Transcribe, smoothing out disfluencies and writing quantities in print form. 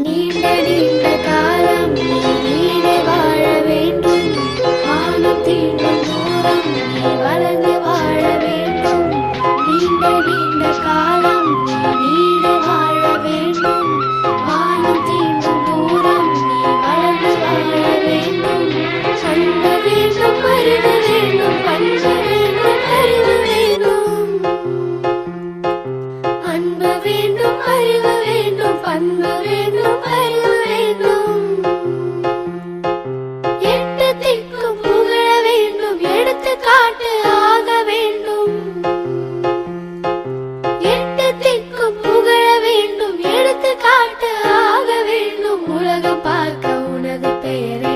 நீண்ட நீண்ட காலம் நீ நீடே வாழ வேண்டும். வானம் தீண்டும் தூரம் நீ வளர்ந்து வாழ வேண்டும். நீண்ட நீண்ட காலம் நீ நீடே வாழ வேண்டும். வானம் தீண்டும் தூரம் நீ வளர்ந்து வாழ வேண்டும். அன்பு வேண்டும், அறிவு வேண்டும், பண்பு வேண்டும், அறிவு வேண்டும். அன்பு வேண்டும், அறிவு வேண்டும், பண்பு வேண்டும், அறிவு வேண்டும். எட்டு திக்கும் புகழ வேண்டும், எடுத்துக்காட்டு ஆக வேண்டும். எட்டு திக்கும் புகழ வேண்டும், எடுத்துக்காட்டு ஆக வேண்டும். உலகம் பார்க்க உனது பெயரை